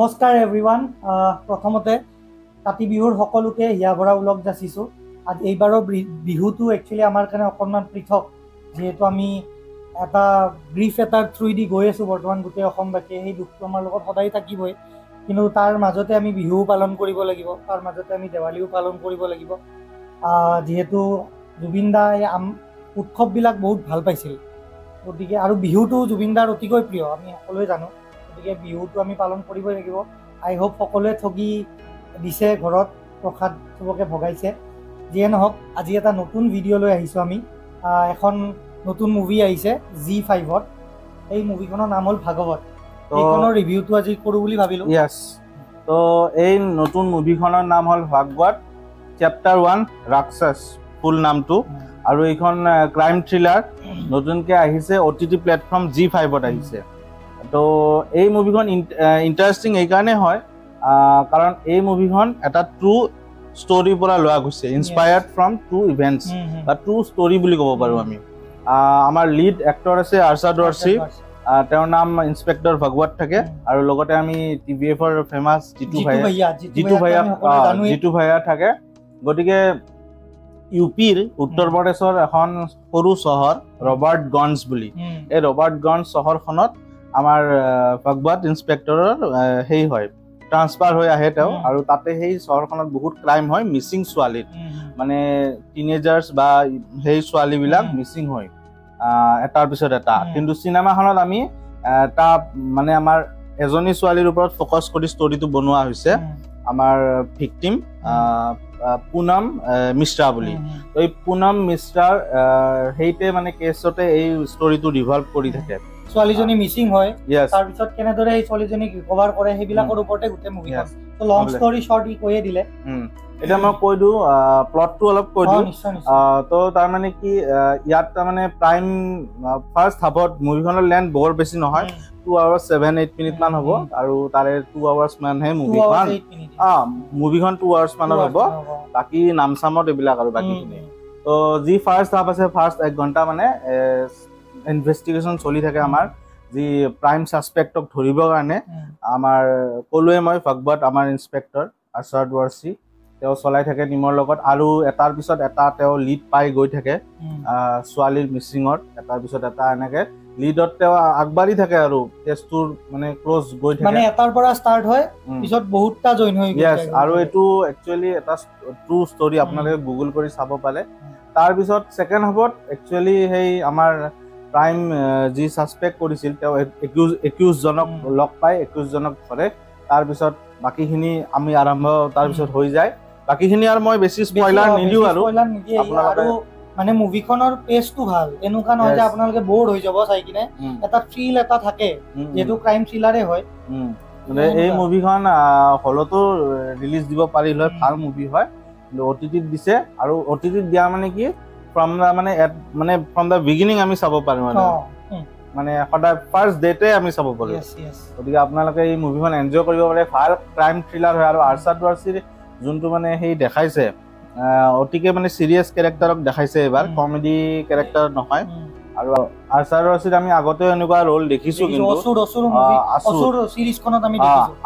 নমস্কাৰ এভৰিৱান প্ৰথমতে কাতি বিহুৰ সকলোকে হিয়া ভৰা উলগ যাচিছোঁ। আজি এইবাৰৰ বিহুটো একচুৱেলি আমাৰ কাৰণে অকণমান পৃথক, যিহেতু আমি এটা ব্ৰিফ এটাৰ থ্ৰুইদি গৈ আছোঁ বৰ্তমান গোটেই অসমবাসীয়ে। সেই দুখটো আমাৰ লগত সদায় থাকিবই, কিন্তু তাৰ মাজতে আমি বিহুও পালন কৰিব লাগিব, তাৰ মাজতে আমি দেৱালীও পালন কৰিব লাগিব। যিহেতু জুবিন দাই উৎসৱবিলাক বহুত ভাল পাইছিল, গতিকে আৰু বিহুটো জুবিন দাৰ অতিকৈ প্ৰিয়, আমি সকলোৱে জানো। গতিকে বিহুটো আমি পালন কৰিবই লাগিব। আই হোপ সকলোৱে ঠগি দিছে, ঘৰত প্ৰসাদ চবকে ভগাইছে। যিয়ে নহওক, আজি এটা নতুন ভিডিঅ' লৈ আহিছোঁ আমি। এখন নতুন মুভি আহিছে Zee5ত। এই মুভিখনৰ নাম হ'ল ভাগৱত। এইখনৰ ৰিভিউটো আজি কৰোঁ বুলি ভাবিলোঁ। য়েছ, তো এই নতুন মুভিখনৰ নাম হ'ল ভাগৱত চেপ্টাৰ 1 ৰাক্ষস, ফুল নামটো। আৰু এইখন ক্ৰাইম থ্ৰিলাৰ নতুনকৈ আহিছে, OTT প্লেটফৰ্ম Zee5ত আহিছে। তো এই মুভিখন ইণ্টাৰেষ্টিং এইকাৰণে হয় কাৰণ এই মুভিখন এটা ট্ৰু ষ্টৰীৰ পৰা লোৱা গৈছে, ইনস্পায়াৰ্ড ফ্ৰম ট্ৰু ইভেণ্টছ বা ট্ৰু ষ্টৰী বুলি ক'ব পাৰোঁ আমি। আমাৰ লিড এক্টৰ আছে আৰ্চাদ ৱাৰচি, তেওঁৰ নাম ইন্সপেক্টৰ ভাগৱত থাকে, আৰু লগতে আমি TVFৰ ফেমাছ জিতু ভাইয়া থাকে। গতিকে UPৰ উত্তৰ প্ৰদেশৰ এখন সৰু চহৰ ৰবাৰ্টগঞ্জ বুলি, এই ৰবাৰ্টগঞ্জ চহৰখনত আমাৰ ভাগৱত ইন্সপেক্টৰৰ সেই হয়, ট্ৰান্সফাৰ হৈ আহে তেওঁ। আৰু তাতে সেই চহৰখনত বহুত ক্ৰাইম হয়, মিচিং ছোৱালীত, মানে টিনেজাৰ্ছ বা সেই ছোৱালীবিলাক মিচিং হয় এটাৰ পিছত এটা। কিন্তু চিনেমাখনত আমি এটা মানে আমাৰ এজনী ছোৱালীৰ ওপৰত ফ'কাছ কৰি ষ্টৰিটো বনোৱা হৈছে, আমাৰ ভিক্টিম পুনম মিশ্ৰা বুলি। তো এই পুনম মিশ্ৰাৰ সেইতে মানে কেছতে এই ষ্টৰিটো ৰিভলভ কৰি থাকে। ছোৱালীজনী মিচিং হয়, তাৰপিছত কেনেদৰে এই ছোৱালীজনীক ৰিকভাৰ কৰে সেইবিলাকৰ ওপৰতে গোটেই মুভিখন। তো লং ষ্টৰি শ্বৰ্ট ই কৈয়ে দিলে। এতিয়া মই কৈ দিওঁ, প্লটটো অলপ কৈ দিওঁ। তো তাৰমানে কি, ইয়াত তাৰমানে প্ৰাইম ফাৰ্ষ্ট হাফত মুভিখনৰ লেন্থ বৰ বেছি নহয়, 2 hours 7-8 minute মান হ'ব, আৰু তাৰে 2 hours মানহে মুভিখন। মুভিখন 2 hours মানৰ হ'ব, বাকী নাম চামত এইবিলাক আৰু বাকীখিনি। তো যি ফাৰ্ষ্ট হাফ আছে, ফাৰ্ষ্ট 1 ঘণ্টা মানে ইনভেষ্টিগেশ্যন চলি থাকে আমাৰ, যি প্ৰাইম ছাছপেক্টক ধৰিবৰ কাৰণে আমাৰ ক'লোৱে মই ভাগৱত আমাৰ ইন্সপেক্টৰ আৰ্চাদ ৱাৰচি, তেওঁ চলাই থাকে টিমৰ লগত, আৰু এটাৰ পিছত এটা তেওঁ লিড পাই গৈ থাকে ছোৱালীৰ মিচিঙত, এটাৰ পিছত এটা এনেকে লিডত তেওঁ আগবাঢ়ি থাকে, আৰু কেছটোৰ মানে ক্ল'জ গৈ থাকে, মানে এটাৰ পৰা ষ্টাৰ্ট হয়, পিছত বহুতটা জইন হৈ গৈ থাকে। আৰু এইটো একচুৱেলি এটা ট্ৰু ষ্টৰি, আপোনালোকে গুগল কৰি চাব পাৰে। তাৰপিছত ছেকেণ্ড হাফত একচুৱেলি সেই আমাৰ প্ৰাইম যি ছাছপেক্ট কৰিছিল, তেওঁ একিউজজনক লগ পাই, একিউজজনক ধৰে। তাৰপিছত বাকীখিনি আমি আৰম্ভ তাৰপিছত হৈ যায়। বাকীখিনি আৰু মই বেছি স্পইলাৰ নিদিওঁ, আৰু মানে মুভিখনৰ পেজটো ভাল, এনেকুৱা নহয় যে আপোনালোকে ব'ৰ্ড হৈ যাব চাই কিনে, এটা থ্ৰিল এটা থাকে, যিহেতু ক্ৰাইম থ্ৰিলাৰে হয়। এই মুভিখন হলতো ৰিলিজ দিব পাৰিলে ভাল মুভি হয়, কিন্তু OTTত দিছে, আৰু OTTত দিয়া মানে কি ফ্ৰম দ্য বিগিনিং আমি চাব পাৰোঁ, মানে সদায় ফাৰ্ষ্ট ডেটে আমি চাব পাৰোঁ। গতিকে আপোনালোকে এই মুভিখন এনজয় কৰিব পাৰে, ভাল ক্ৰাইম থ্ৰিলাৰ হয়। আৰু আৰ্চাদ ৱাৰচিৰ যোনটো মানে সেই দেখাইছে, অতিকে মানে চিৰিয়াছ কেৰেক্টাৰক দেখাইছে, এইবাৰ কমেডি কেৰেক্টাৰ নহয়। আৰু আৰ্চাদ ৱাৰচিত আমি আগতেও এনেকুৱা ৰোল দেখিছোঁ, কিন্তু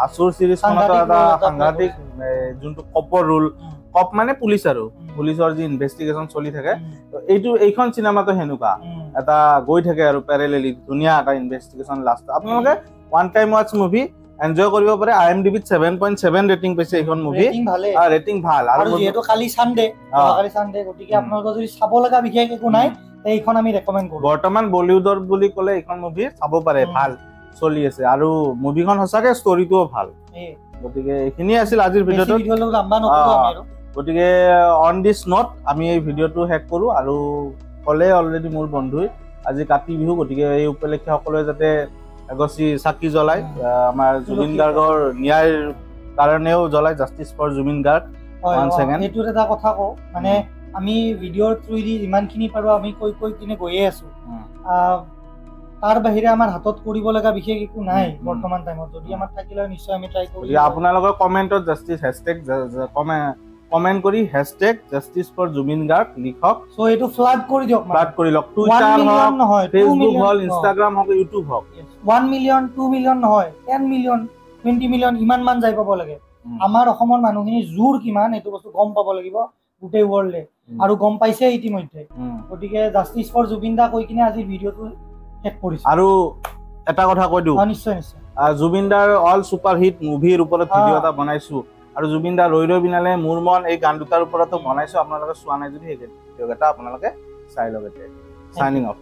আছুৰ চিৰিজখনত এটা সাংঘাতিক যোনটো কপৰ ৰোল, কপ মানে পুলিচ, আৰু পুলিচৰ যি ইনভেষ্টিগেশ্যন চলি থাকে, এইখন চিনেমাটো সেনেকুৱা এটা গৈ থাকে আৰু পেৰেলেলি ধুনীয়া এটা ইনভেষ্টিগেশ্যন। লাষ্ট আপোনালোকে one time watch movie enjoy কৰিব পাৰে। IMDbত 7.7 ৰেটিং পাইছে এইখন মুভি, ৰেটিং ভাল। আৰু যিহেতু কালি চানডে, গতিকে আপোনালোকৰ যদি চাব লগা বিশেষ একো নাই, এইখন আমি ৰেকমেণ্ড কৰোঁ। বৰ্তমান বলিউডৰ বুলি ক'লে এইখন মুভি চাব পাৰে, ভাল চলি আছে, আৰু মুভিখন সঁচাকে ষ্টৰিটোও ভাল। গতিকে এইখিনিয়ে আছিল আজিৰ ভিডিঅ'টো। গতিকে অন দিছ নোট আমি এই ভিডিঅ'টো শেষ কৰোঁ। আৰু ক'লে অলৰেডি মোৰ বন্ধুই আজি কাতি বিহু, গতিকে এই উপলক্ষে সকলোৱে যাতে এগছি চাকি জ্বলাই, আমাৰ জুবিন গাৰ্গৰ ন্যায়ৰ কাৰণেও জ্বলাই, জাষ্টিছ ফৰ জুবিন গাৰ্গ। এইটোত এটা কথা কওঁ, মানে আমি ভিডিঅ'ৰ থ্ৰুদি যিমানখিনি পাৰোঁ আমি কৈ কিনে গৈয়ে আছোঁ, তাৰ বাহিৰে আমাৰ হাতত কৰিব লগা বিশেষ একো নাই বৰ্তমান টাইমত। যদি আমাৰ থাকিলে নিশ্চয় আমি ট্ৰাই কৰিম। আপোনালোকৰ কমেণ্টত জাষ্টিছ কমেণ্ট কৰি #জাষ্টিছ ফৰ জুবিন গাৰ্গ লিখক। সো এইটো ফ্লাড কৰি দিয়ক, টুইটাৰ হওক, ফেচবুক হওক, ইনষ্টাগ্ৰাম হওক, ইউটিউব হওক। 1 মিলিয়ন 2 মিলিয়ন নহয়, 10 মিলিয়ন 20 মিলিয়ন ইমান মান যাই পাব লাগে আমাৰ অসমৰ মানুহখিনি জোৰ কিমান এইটো বস্তু গম পাব লাগিব গোটেই ৱৰ্ল্ডে আৰু গম পাইছে ইতিমধ্যে গতিকে জাষ্টিছ ফৰ জুবিন দা কৈ কিনে আজি ভিডিঅ'টো শেষ কৰিছে আৰু এটা কথা কৈ দিওঁ নিশ্চয় নিশ্চয় জুবিন দাৰ অল ছুপাৰ হিট মুভিৰ ওপৰত ভিডিঅ' এটা বনাইছো আৰু জুবিন দা ৰৈ ৰৈ বিনালে মোৰ মন এই গান দুটাৰ ওপৰতো বনাইছো আপোনালোকে চোৱা নাই যদি সেই ভিডিঅ' এটা আপোনালোকে চাই লওক এতিয়া চাইনিং অফ